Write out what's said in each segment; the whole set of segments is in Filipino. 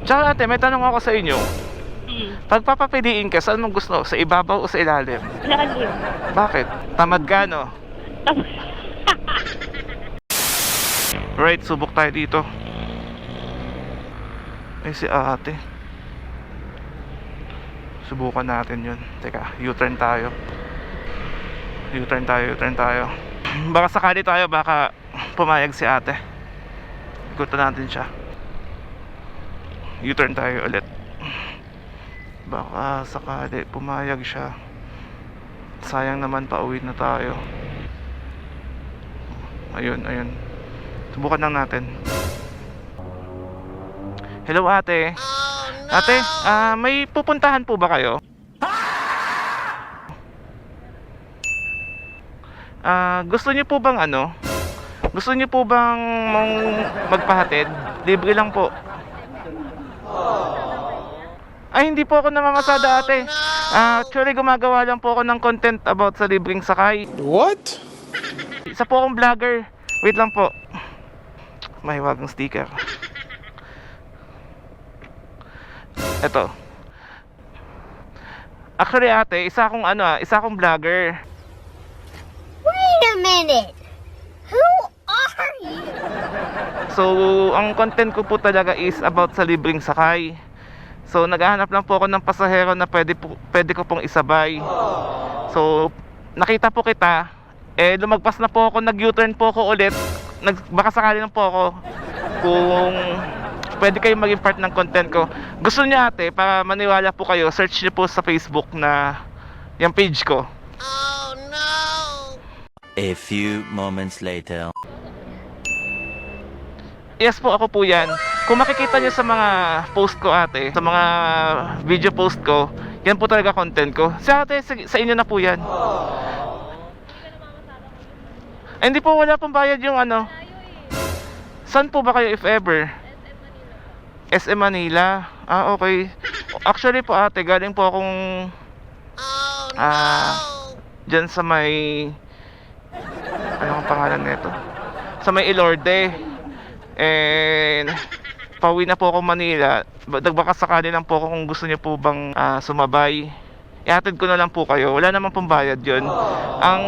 Tsaka ate, may tanong ako sa inyo. Hmm. Pag papapiliin ka, saan mo gusto? Sa ibabaw o sa ilalim? Lalim. Bakit? Tamad ka, no? Right, subok tayo dito. Ay, si ate. Subukan natin yun. Teka, U-turn tayo. U-turn tayo. Baka sakali tayo, baka pumayag si ate. Ikutan natin siya. U-turn tayo ulit. Baka sakali pumayag siya. Sayang naman, pauwi na tayo. Ayun. Subukan lang natin. Hello ate. Ate, may pupuntahan po ba kayo? Gusto niyo po bang ano? Gusto niyo po bang magpahatid? Libre lang po. Ay, hindi po ako namamasada ate. Actually, gumagawa lang po ako ng content about sa libreng sakay. What? Isa po akong vlogger. Wait lang po. May wagang sticker. Ito. Actually ate, isa akong vlogger. Wait a minute. Who are you? So, ang content ko po talaga is about sa libreng sakay. So, naghahanap lang po ako ng pasahero na pwede ko pong isabay. So, nakita po kita, lumagpas na po ako, nag-U-turn po ako ulit. Baka sakali lang po ako kung pwede kayong maging part ng content ko. Gusto niya ate, para maniwala po kayo, search niyo po sa Facebook na yung page ko. Oh no. A few moments later. Yes po, ako po yan. Kung makikita nyo sa mga post ko ate, sa mga video post ko, yan po talaga content ko. Sa ate, sa inyo na po yan. Hindi po, wala pong bayad yung ano. Saan po ba kayo if ever? SM Manila. Okay. Actually po ate, galing po akong dyan sa may anong pangalan nito? Sa may Ilorde. And pauwi na po ako Manila. Nagbaka sakali lang po ako kung gusto niyo po bang sumabay. Ihatid ko na lang po kayo. Wala naman pong bayad yun. Ang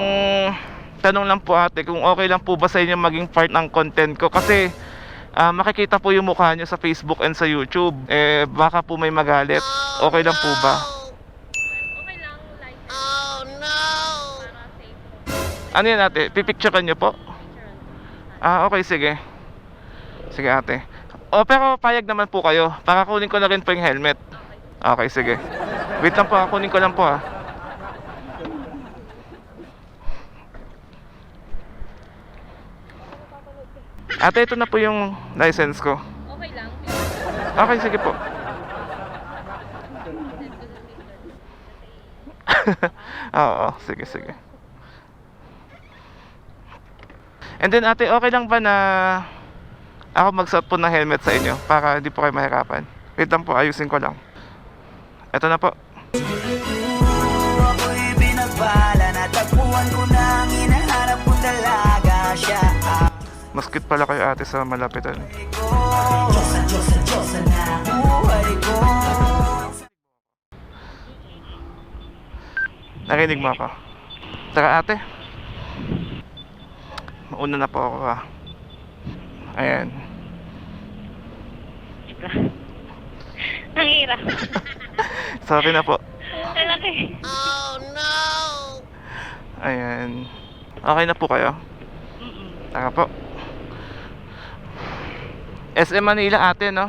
tanong lang po ate, kung okay lang po ba sa inyo maging part ng content ko. Kasi makikita po yung mukha nyo sa Facebook and sa YouTube. Baka po may magalit. Okay lang po ba? Okay lang, like, Oh no. para safe. Ano yan ate? Pipicturean nyo po? Okay, sige. Sige ate. Pero payag naman po kayo. Para kunin ko na rin po yung helmet. Okay, sige. Wait lang po, kunin ko lang po Ate, ito na po yung license ko. Okay lang. Okay, sige po. Oo, sige. And then ate, okay lang ba na ako magsuot po ng helmet sa inyo para hindi po kayo mahirapan? Wait lang po, ayusin ko lang. Ito na po. Ako'y binagpala, natagpuan ko na ang hinahanap ko talaga siya. Mas cute pala kayo ate sa malapitan. Diyos na buhay ko. Narinig mo ako? Tara ate. Mauna na po ako Ayan. Ang hirap. Sorry na po. Malaki. Oh no. Ayan. Okay na po kayo? Tara po. SM Manila ate, no?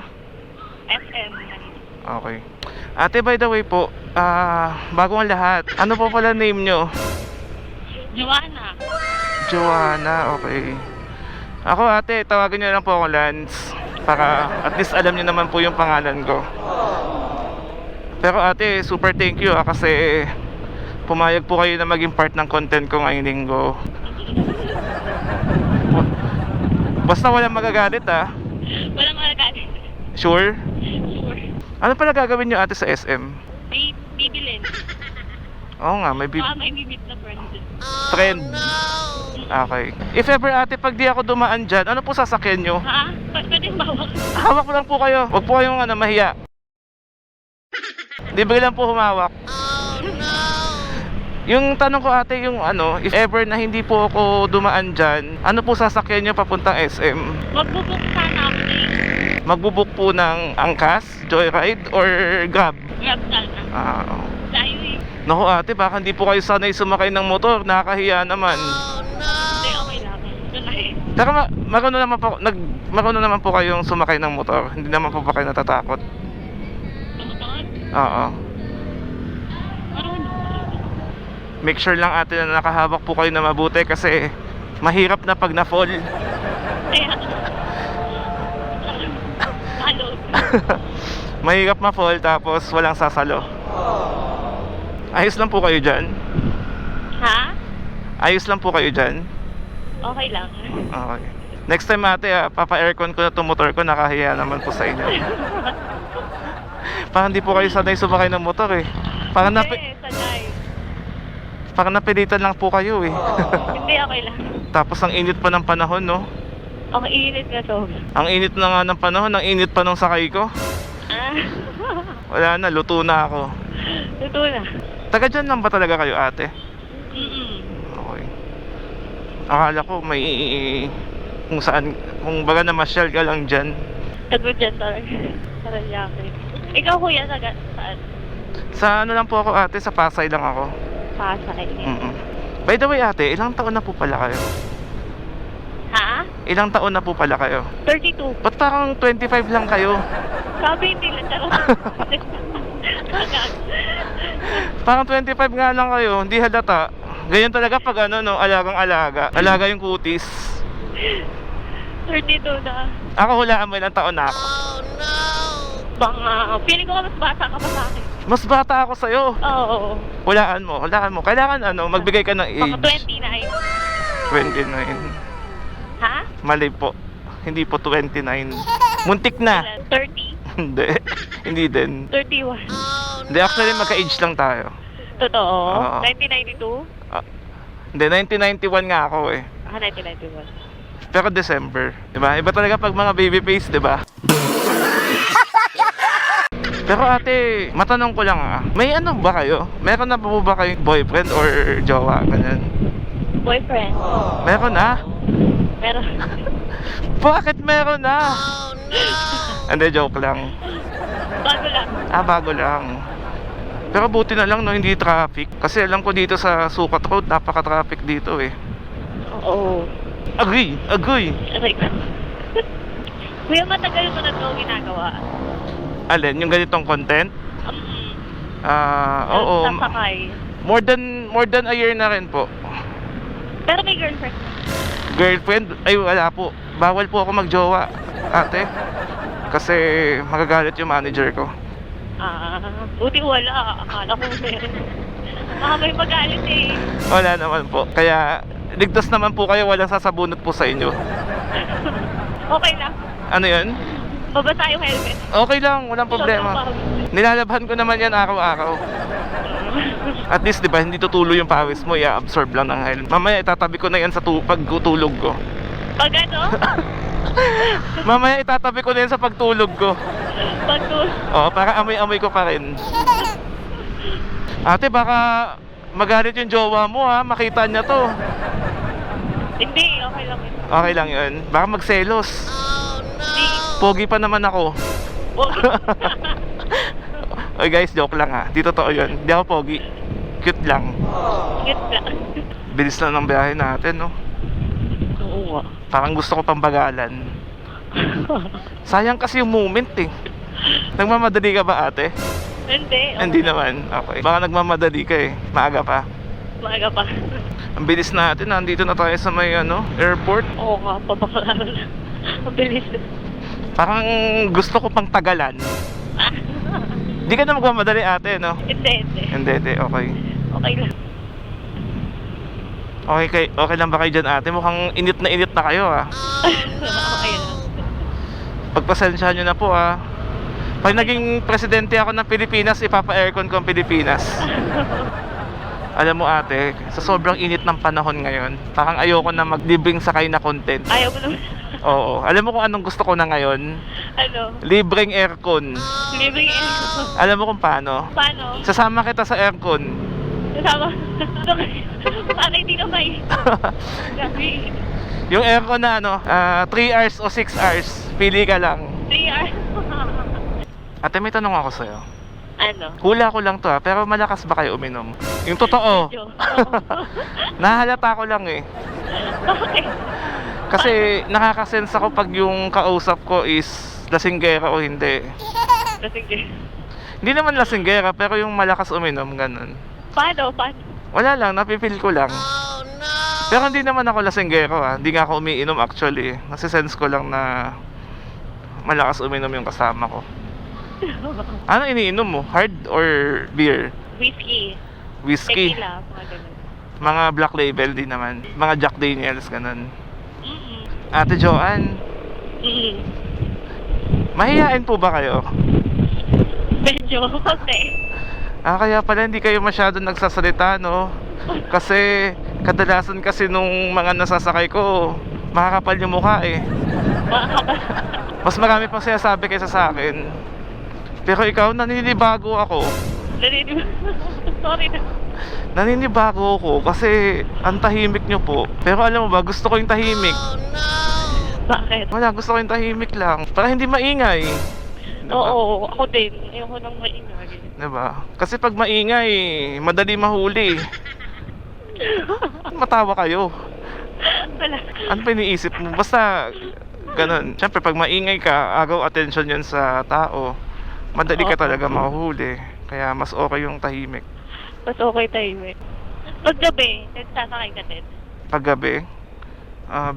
SM. Okay. Ate, by the way po, bago ang lahat, ano po pala name nyo? Joanna. Joanna, okay. Ako ate, tawagan nyo lang po ako Lance. Para at least alam nyo naman po yung pangalan ko. Pero ate, super thank you kasi pumayag po kayo na maging part ng content ko ngayong linggo. Basta walang magagalit Walang malagalit. Sure? Sure. Ano pala gagawin nyo ate sa SM? May bibilin. Oo nga, may May bibit na friend. friend. Okay. If ever ate, pag di ako dumaan dyan, ano po sasakyan nyo? Ha? Pwede Bawak. Hawak mo lang po kayo. Huwag po kayong mahiya. Libre lang po humawak. Oh no! Yung tanong ko ate, yung if ever na hindi po ako dumaan dyan, ano po sasakyan nyo papuntang SM? Magbubuk sana ako eh. Magbubuk po ng angkas, joyride, or grab? Grab sana. Layo eh. Naku ate, baka hindi po kayo sanay sumakay ng motor, nakakahiya naman. Oh no! Hindi, okay lang. Doon na eh. Pero marunong naman po kayong sumakay ng motor, hindi naman po ba kayo natatakot? Tumutungan? Oo. Marunong. Make sure lang ate na nakahawak po kayo na mabuti kasi mahirap na pag na-fall. Kaya. Halo. Mahirap ma-fall tapos walang sasalo. Ayos lang po kayo dyan? Ha? Ayos lang po kayo dyan? Okay lang. Okay. Next time ate, papa-aircon ko na itong motor ko, nakahiya naman po sa inyo. Parang hindi po kayo sanay sumakay ng motor eh. Parang, Hindi, sanay. parang napilitan lang po kayo eh. Hindi, okay lang. Tapos ang init pa ng panahon, no? Okay, init na to. Ang init na nga ng panahon, ang init pa nung sakay ko. Ah. Wala na, luto na ako. Ito na. Taga dyan lang ba talaga kayo ate? Mm-mm. Okay. Akala ko may kung saan, kung baga na masyal ka lang dyan. Tago dyan talaga. Paranaque. Ikaw kuya, saan? Sa ano lang po ako ate, sa Pasay lang ako. Pasay. By the way ate, ilang taon na po pala kayo? Ha? Ilang taon na po pala kayo? 32. Ba't parang 25 lang kayo? Sabi hindi lang talaga. Parang 25 nga lang kayo, hindi halata. Ganyan talaga pag alagang-alaga. Alaga yung kutis. 32 na. Ako hulaan mo ilang taon na ako. Oh no! Baka, feeling ko mas bata ka pa sa akin. Mas bata ako sa'yo. Oo. Hulaan mo. Kailangan magbigay ka ng Baka age. 29. 29. Ha? Mali po. Hindi po 29. Muntik na. 30. Hindi. Hindi din. 31. Hindi, actually magka-age lang tayo. Totoo? Oo. 1992? Hindi, 1991 nga ako eh. 1991. Pero December, 'di ba? Iba talaga pag mga baby face, 'di ba? Pero ate, matanong ko lang may ano ba kayo? Meron na po ba kayong boyfriend or jowa ganyan? Boyfriend? Meron na? Pero, Bakit meron na? Oh no! Hindi, joke lang. bago lang. Bago lang. Pero buti na lang no, hindi traffic. Kasi alam ko dito sa Sukat Road, napaka-traffic dito eh. Oo. Agree. Aray ko. Kuya, matagal mo na ito ginagawa. Alin, yung ganitong content? Oo. Sasakay. More than a year na rin po. Pero may girlfriend. Girlfriend? Ay wala po. Bawal po ako magjowa, ate. Kasi magagalit yung manager ko. Buti wala. Akala ko meron. Baka may magalit eh. Wala naman po. Kaya ligtas naman po kayo, walang sasabunot po sa inyo. Okay lang. Ano yun? Babasa yung helmet. Okay lang, walang problema. Nilalabhan ko naman yan araw-araw. At least, di ba, hindi tutuloy yung pawis mo, i-absorb lang ng helmet. Mamaya itatabi ko na yan sa pagtutulog ko. Pag ano? Mamaya itatabi ko na yan sa pagtulog ko. Oo, para amoy-amoy ko pa rin. Ate, baka magalit yung jowa mo ha, makita niya to. Hindi, okay lang yun. Okay lang yun. Baka magselos. Hindi. Pogi pa naman ako. Oy guys, joke lang ha. Di totoo yun. Di ako pogi. Cute lang. Cute lang. Bilis lang ng biyahe natin, no? Oo. Parang gusto ko pang bagalan. Sayang kasi yung moment eh. Nagmamadali ka ba ate? Hindi. Hindi naman. Okay. Baka nagmamadali ka eh. Maaga pa. Maaga pa. Ang bilis natin. Nandito na tayo sa may airport. Oo nga, pabakalaro na. Mabilis. Parang gusto ko pang tagalan. Di ka na magmamadali ate, no? Hindi. Hindi. Okay. Okay lang. Okay lang ba kayo dyan ate? Mukhang init na kayo ha. Okay lang. Pagpasensyahan nyo na po ha. Pag naging presidente ako ng Pilipinas, ipapa-aircon ko ang Pilipinas. Alam mo ate, sa sobrang init ng panahon ngayon, parang ayoko na maglibing sakay na content. Ayaw mo naman. Oo. Alam mo kung anong gusto ko na ngayon? Ano? Libreng aircon. Living in. Alam mo kung paano? Paano? Sasama kita sa aircon. Kasama. Para hindi na may. Gabi. Yung aircon na 3 hours o 6 hours. Pili ka lang. 3 hours. Ate, may tanong ako sa'yo. Ano? Hula ko lang to pero malakas ba kayo uminom? Yung totoo. Medyo. Nahalata ko lang eh. Bakit? Kasi nakakasense ako pag yung kausap ko is lasinggera o hindi. Sige. Hindi naman lasinggera pero yung malakas uminom, ganun. Paano? Paano? Wala lang, napipil ko lang. Oh no! Pero hindi naman ako lasinggero Hindi nga ako umiinom actually. Nasisense ko lang na malakas uminom yung kasama ko. Ano iniinom mo? Hard or beer? Whiskey. Whiskey? Tequila. Mga ganun. Mga Black Label din naman. Mga Jack Daniels, ganun. Mm-mm. Ate Joanne, Mm-mm. mahihain po ba kayo? Medyo. Kasi. Kaya pala hindi kayo masyado nagsasalita, no? Kasi kadalasan kasi nung mga nasasakay ko, makakapal yung mukha eh. Mas marami pang sinasabi kaysa sa akin. Pero ikaw, naninibago ako. Sorry na. Naninibago ako kasi ang tahimik nyo po. Pero alam mo ba, gusto ko yung tahimik. Oh no! Bakit? Wala, gusto ko yung tahimik lang. Para hindi maingay. Diba? Oo, ako din. Ayoko nang maingay. Diba? Kasi pag maingay, madali mahuli. Matawa kayo. Wala. Ano pa iniisip mo? Basta ganun. Siyempre pag maingay ka, agaw attention yun sa tao. Madali ka talaga mahuli. Kaya mas okay yung tahimik. Mas okay tayo eh. Pag gabi, nagsasakay ka din. Paggabi,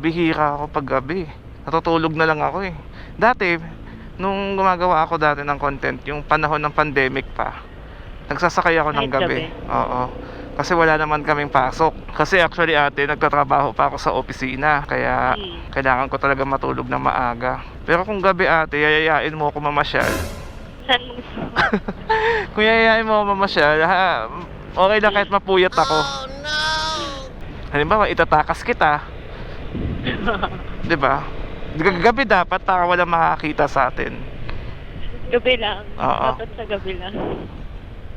bihira ako paggabi. Natutulog na lang ako eh. Dati, nung gumagawa ako dati ng content, yung panahon ng pandemic pa, nagsasakay ako ng Kahit gabi. gabi? Oo. Kasi wala naman kaming pasok. Kasi actually ate, nagtatrabaho pa ako sa opisina. Kaya kailangan ko talaga matulog na maaga. Pero kung gabi ate, yayayain mo ako mamasyal. Saan mo gusto? Kung yayayain mo ako mamasyal, okay lang kahit mapuyat ako. Oh no! Halimbawa, itatakas kita. 'Di ba? Gabi dapat para walang makakita sa atin. Gabi lang. Oo. Dapat sa gabi lang.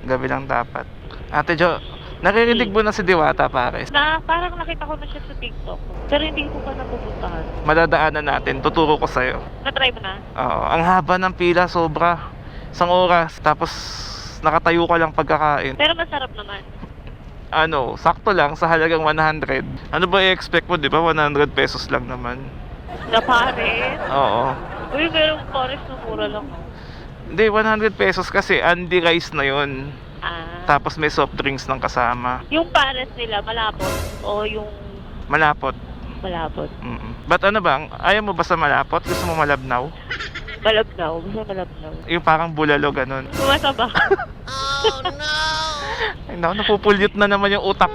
Gabi lang dapat. Ate Jo, naririnig mo na si Diwata pares. Parang nakita ko na siya sa TikTok. Pero hindi ko pa napupuntahan. Madadaanan natin, tuturo ko sa'yo. Na-try mo na? Oo, ang haba ng pila, sobra. 1 oras, tapos nakatayo ka lang pagkakain. Pero masarap naman. Sakto lang sa halagang 100. Ano ba i-expect mo, di ba? 100 pesos lang naman. Na pare. Oo. Uy, merong pares na mura lang. Hindi, 100 pesos kasi Andy rice na yun. Ah. Tapos may soft drinks ng kasama. Yung pares nila, malapot? O yung Malapot. malapot? But ano bang, ayaw mo ba sa malapot? Gusto mo malabnaw? Malabnaw. Basta malabnaw. Yung parang bulalo, ganun. Sumasaba. Oh no! Ay naku, napupulyot na naman yung utak.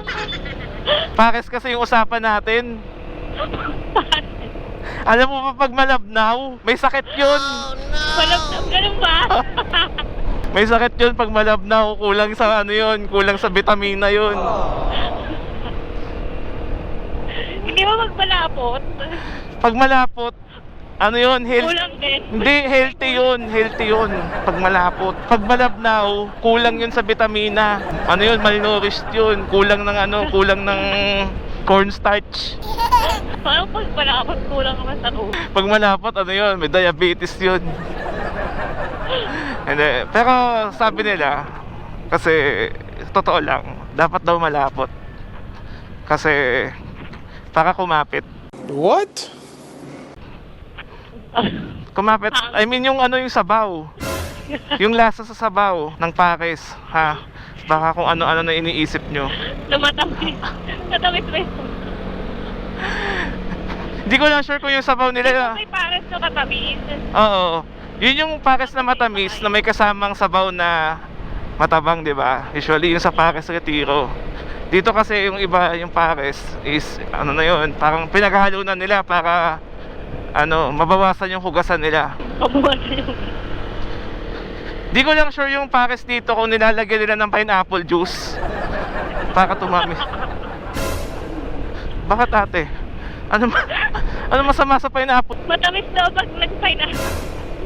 Pares kasi yung usapan natin. Alam mo ba pag malabnaw, may sakit yun. Oh no! Malabnaw. Ganun ba? May sakit yun pag malabnaw. Kulang sa yun, kulang sa vitamina yun. Hindi ba magmalapot? Pag malapot, yun, Kulang din. Hindi, healthy yun. Pag malapot. Pag malabnaw, kulang yun sa vitamina. Yun, malnourished yun. Kulang ng cornstarch. Parang pag malapot, kulang naman sa ulo. Pag malapot, yun, may diabetes yun. Hindi, pero sabi nila, kasi totoo lang, dapat daw malapot. Kasi para kumapit. What? Kumapit, I mean yung yung sabaw. Yung lasa sa sabaw ng pares, ha? Baka kung ano-ano na iniisip nyo. Namatamis. Natamis ba yun? Hindi ko lang sure kung yung sabaw nila. May pares na katamis. Oo. Yun yung pares na matamis na may kasamang sabaw na matabang, di ba? Usually yung sa pares Retiro. Dito kasi yung iba, yung pares is na yun, parang pinaghalo na nila para mabawasan yung hugasan nila. Kabuwasan yung... Di ko lang sure yung pares dito kung nilalagyan nila ng pineapple juice para tumami. Bakit ate? Ano masama sa pineapple? Matamis daw pag nag-pineapple.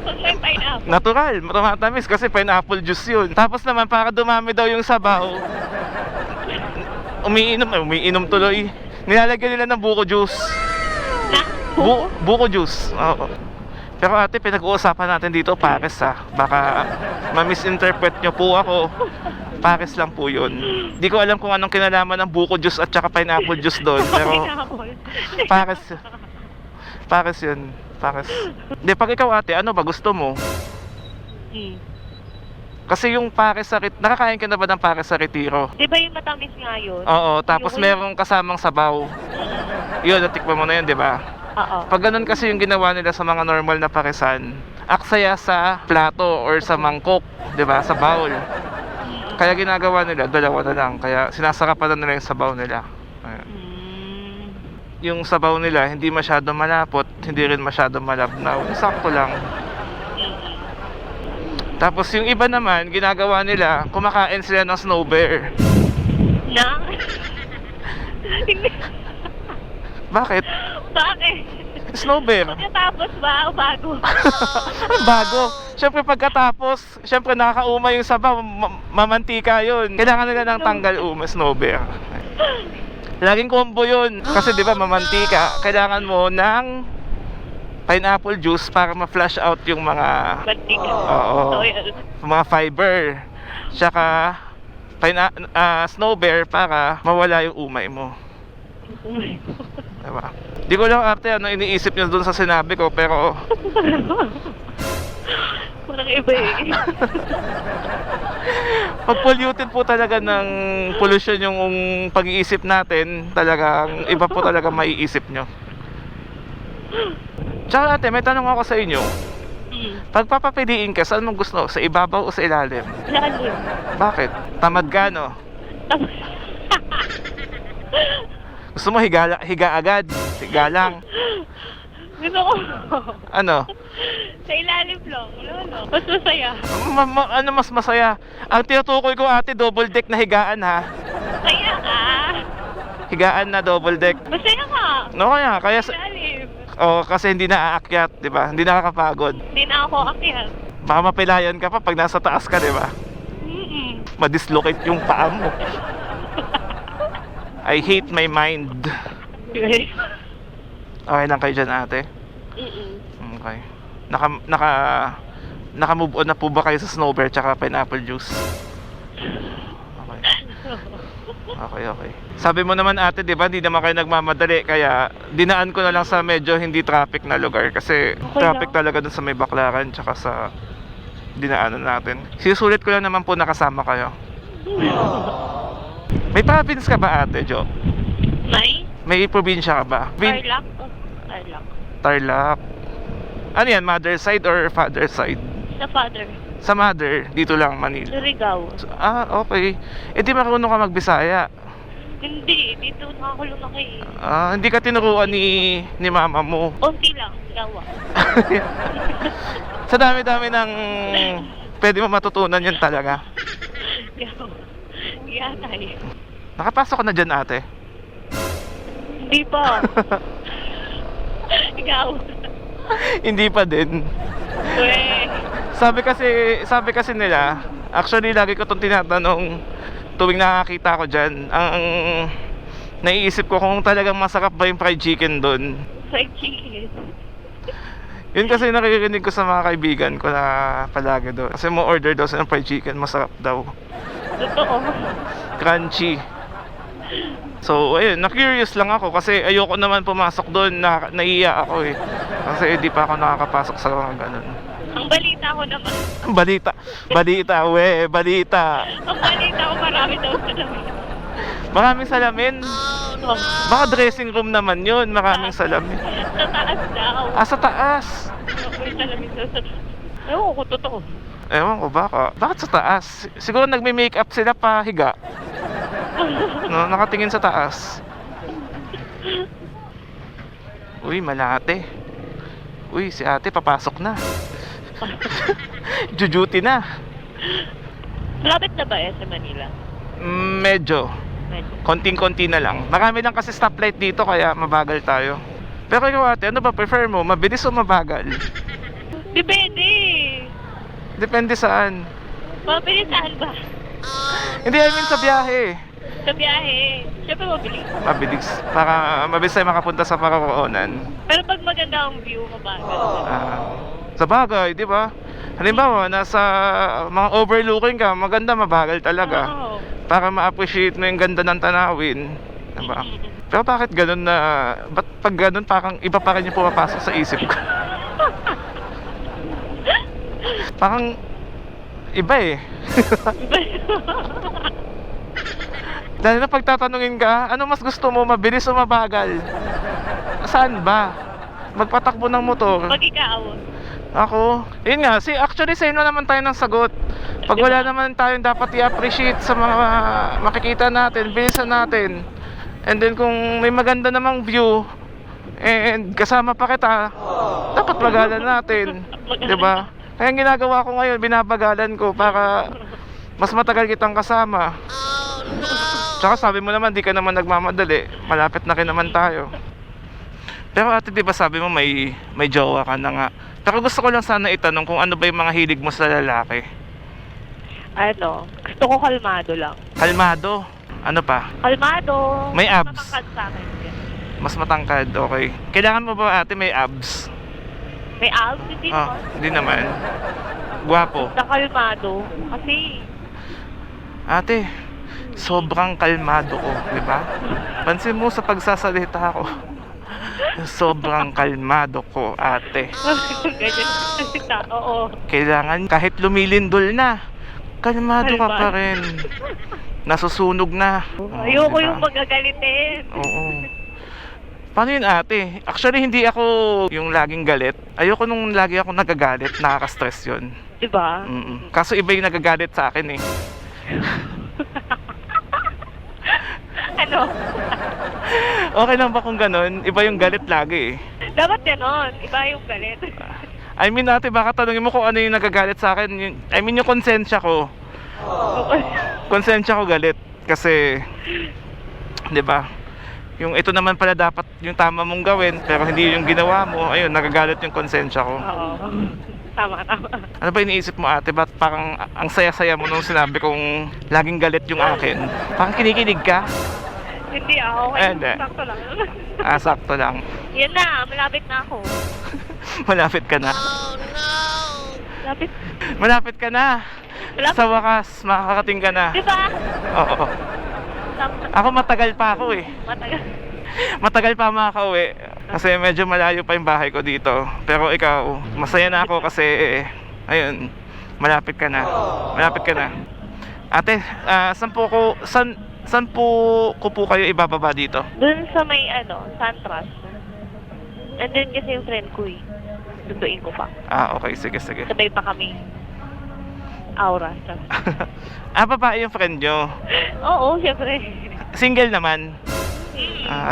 Pag may pineapple. Natural, matamis kasi pineapple juice yun. Tapos naman para dumami daw yung sabaw, umiinom tuloy. Nilalagyan nila ng buko juice. Na? Buko juice. Oo. Pero ate, pinag-uusapan natin dito pares ha. Baka ma-misinterpret nyo po ako. Pares lang po yun. Di ko alam kung anong kinalaman ng buko juice at saka pineapple juice doon. Pero Pineapple. pares yun. Pares. Di, pag ikaw ate, ano ba gusto mo? Hmm. Kasi yung pares sa nakakain ka na ba ng pares sa Retiro? Di ba yung matamis nga yun? Oo, tapos merong kasamang sabaw. Yun, natikman mo na yun, di ba? Oo. Pag ganun kasi yung ginawa nila sa mga normal na paresan, aksaya sa plato or sa mangkok, di ba? Sa bowl. Kaya ginagawa nila, dalawa na lang. Kaya sinasarapan na nila yung sabaw nila. Ayan. Yung sabaw nila, hindi masyado malapot, hindi rin masyado malabnaw. Sakto lang. Tapos yung iba naman, ginagawa nila, kumakain sila ng snow bear. Na? Bakit? Bakit? Snow bear. Pagkatapos ba o bago? Bago. Siyempre pagkatapos, siyempre nakakauma yung sabaw, mamantika yun. Kailangan nila ng tanggal uma, snow bear. Laging combo yun. Kasi di ba mamantika, kailangan mo ng pineapple juice para ma-flush out yung mga Mantika. Oo. Soil. mga fiber. Tsaka snow bear para mawala yung umay mo. Diba? Di ko lang ate ano iniisip nyo dun sa sinabi ko, pero Parang iba eh. pag polluted po talaga ng pollution yung pag-iisip natin, talagang iba po talaga maiisip nyo. Tsaka ate, may tanong ako sa inyo. Pag papapiliin ka, saan mo gusto? Sa ibabaw o sa ilalim? Lalim. Bakit? Tamad ka, no? Gusto mo higa agad? Higa lang? Gusto ko. Ano? Sa ilalim lang. Ano? Mas masaya. Ano mas masaya? Ang tinutukoy ko ate, double deck na higaan ha. Kaya ka. Higaan na double deck. Masaya ka. No kaya Sa ilalim. kasi hindi na aakyat, 'di ba? Hindi nakakapagod. Hindi na ako akyat. Baka mapilayan ka pa pag nasa taas ka, 'di ba? Ma-dislocate yung paa mo. I hate my mind. Okay lang kayo dyan, ate? Okay. Naka-move on na po ba kayo sa snow bear tsaka pineapple juice? Okay. Sabi mo naman ate, di ba, hindi naman kayo nagmamadali, kaya dinaan ko na lang sa medyo hindi traffic na lugar kasi traffic talaga dun sa may Baclaran tsaka sa dinaanan natin. Sinusulit ko lang naman po nakasama kayo. May province ka ba ate, Jo? May probinsya ka ba? Tarlac. Tarlac. Ano yan, mother side or father side? Sa father. Sa mother, dito lang, Manila. Surigao. Okay. Eh di marunong ka magbisaya. Hindi. Dito nakakulong ako eh. Hindi ka tinuruan ni mama mo. Unti lang. Gawa. Sa dami-dami ng pwede mo matutunan yun talaga. Gawa. Yatay. Nakapasok ka na dyan ate? Hindi pa. Ikaw. Hindi pa din. Weh. Sabi kasi nila, actually lagi ko itong tinatanong tuwing nakakita ko dyan. Ang naiisip ko kung talagang masarap ba yung fried chicken doon. Fried chicken. Yun kasi naririnig ko sa mga kaibigan ko na palagi doon. Kasi mo order daw sa ng fried chicken, masarap daw. Totoo. Crunchy. So ayun, na-curious lang ako kasi ayoko naman pumasok doon, naiiya ako eh. Kasi di pa ako nakakapasok sa mga ganun. Ang balita ko naman. Balita. Ang balita ko marami daw sa lamin. Maraming salamin. Oh, Baka dressing room naman yun, maraming salamin. sa taas daw. Sa taas. May salamin daw sa taas. Ewan ko, totoo. Ewan ko baka. Bakit sa taas? Siguro nagme-makeup sila pa higa. No, nakatingin sa taas. Uy, malate. Uy, si ate papasok na. Jujuti na. Malapit na ba sa Manila? Medyo. Medyo. Konting-konti na lang. Marami lang kasi stoplight dito kaya mabagal tayo. Pero ikaw ate, ano ba prefer mo? Mabilis o mabagal? Depende. Depende saan. Mabilis saan ba? Hindi, I mean sa biyahe. Sa biyahe. Siyempre mabilis. Mabilis. Para mabilis tayo makapunta sa paroroonan. Pero pag maganda ang view, mabagal. Sa bagay, di ba? Halimbawa, nasa mga overlooking ka, maganda, mabagal talaga. Oo. Para ma-appreciate mo yung ganda ng tanawin. Diba? Pero bakit ganun na, ba't pag ganun parang iba pa rin yung pumapasok sa isip ko? Parang iba eh. Dahil na pagtatanungin ka, ano mas gusto mo, mabilis o mabagal? Saan ba? Magpatakbo ng motor? Pag ikaw. Ako? Yun nga, actually same na naman tayo ng sagot. Pag wala naman tayong dapat i-appreciate sa mga makikita natin, bilisan natin. And then kung may maganda namang view and kasama pa kita, dapat bagalan natin. 'Di ba? Kaya ang ginagawa ko ngayon, binabagalan ko para mas matagal kitang kasama. Tsaka sabi mo naman, di ka naman nagmamadali. Malapit na rin naman tayo. Pero ate, di ba sabi mo may jowa ka na nga? Pero gusto ko lang sana itanong kung ano ba yung mga hilig mo sa lalaki. Ano, gusto ko kalmado lang. Kalmado? Ano pa? Kalmado. May abs? Matangkad sa akin. Mas matangkad, okay. Kailangan mo ba ate may abs? May abs? Hindi naman. Hindi naman. Gwapo. Na kalmado. Kasi, Ate, sobrang kalmado ko, di ba? Pansin mo sa pagsasalita ko. Sobrang kalmado ko, ate. ganyan kasi ta. Oo. Kailangan kahit lumilindol na, kalmado ka pa rin. Nasusunog na. Ayoko diba? yung magagalitin. Oo. Paano yun ate? Actually hindi ako yung laging galit. Ayoko nung lagi ako nagagalit, nakaka-stress yun. Diba? Kaso iba yung nagagalit sa akin eh. Ano? Okay lang ba kung ganun? Iba yung galit lagi eh. Dapat ganon. Iba yung galit. I mean ate, baka tanungin mo kung ano yung nagagalit sa akin. I mean yung konsensya ko. Konsensya ko galit. Kasi, di ba? Yung ito naman pala dapat yung tama mong gawin, pero hindi yung ginawa mo. Ayun, nagagalit yung konsensya ko. Oo. Tama, tama. Ano ba iniisip mo ate? Ba't parang ang saya-saya mo nung sinabi kong laging galit yung akin? Parang kinikilig ka? Hindi ako. Hindi. Sakto lang. Sakto lang. Yan na. Malapit na ako. Malapit ka na. Malapit. Malapit ka na. Malapit. Sa wakas, makakarating ka na. Diba? Oo. Ako matagal pa ako eh. Matagal. Matagal pa makakauwi. Kasi medyo malayo pa yung bahay ko dito. Pero ikaw, masaya na ako kasi ayun, malapit ka na. Malapit ka na. Ate, saan po ko kayo ibababa dito? Doon sa may Santras. And then kasi yung friend ko eh. Duduin ko pa. Okay, sige. Sabay pa kami. Aura. Babae yung friend nyo. Oo, syempre. Single naman.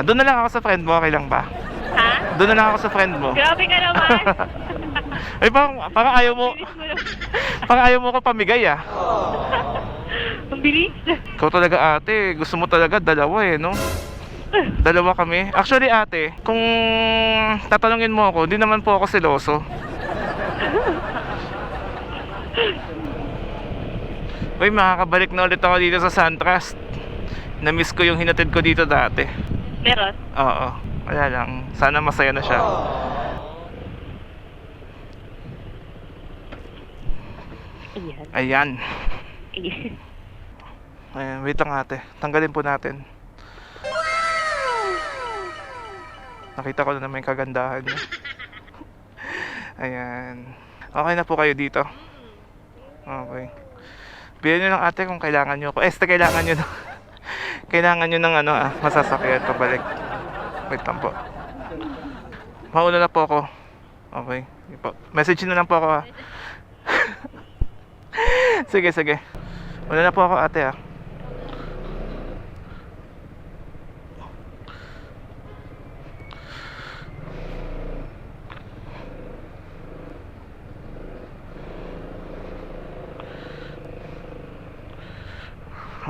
Doon na lang ako sa friend mo, okay lang ba? Ha? Doon na lang ako sa friend mo. Grabe ka naman. Ay, parang ayaw mo. Parang ayaw mo ko pamigay ah. Ang bilis. Ikaw talaga ate, gusto mo talaga dalawa eh, no? Dalawa kami. Actually ate, kung tatanungin mo ako, hindi naman po ako seloso. Uy, makakabalik na ulit ako dito sa Santrast. Na-miss ko yung hinatid ko dito dati. Meron? Oo, wala lang. Sana masaya na siya. Ayan. Ayan, wait lang ate. Tanggalin po natin. Nakita ko na naman yung kagandahan niya. Ayan. Okay na po kayo dito. Okay. Bilhin nyo lang ate kung kailangan nyo. Kailangan nyo ng kailangan nyo ng masasakyan pabalik. Wait lang po. Mauna na po ako. Okay. Message nyo na lang po ako ha. Sige. Una na po ako ate ha.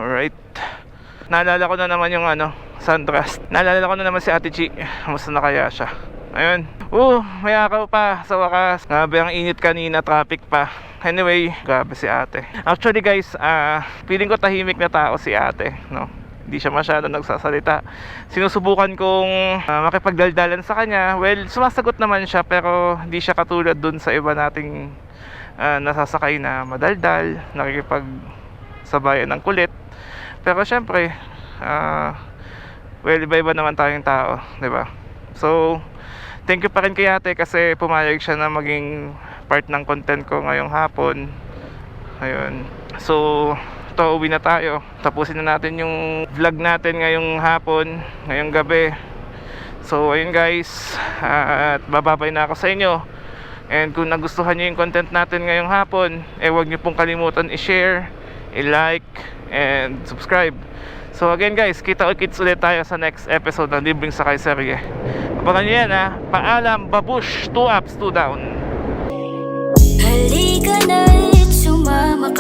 Alright. Naalala ko na naman yung Suntrust. Naalala ko na naman si Ate Chi. Kamusta na kaya siya? Ayun. Mayakaw pa sa wakas. Grabe ang init kanina, traffic pa. Anyway, grabe si ate. Actually guys, feeling ko tahimik na tao si ate, no? Hindi siya masyado nagsasalita. Sinusubukan kong makipagdaldalan sa kanya. Well, sumasagot naman siya, pero hindi siya katulad dun sa iba nating nasasakay na madaldal, nakikipagsabayan ng kulit. Pero syempre, well, iba-iba naman tayong tao, 'di ba? So, thank you pa rin kay ate kasi pumayag siya na maging part ng content ko ngayong hapon. Ayun. So, uwi na tayo. Tapusin na natin yung vlog natin ngayong hapon, ngayong gabi. So, ayun guys. At bababay na ako sa inyo. And kung nagustuhan nyo yung content natin ngayong hapon, huwag nyo pong kalimutan i-share, i-like, and subscribe. So again guys, kita-kits ulit tayo sa next episode ng Libreng Sakay Serye. Abangan nyo yan ha. Paalam, babush, 2 ups, 2 down. Halika na't sumama ka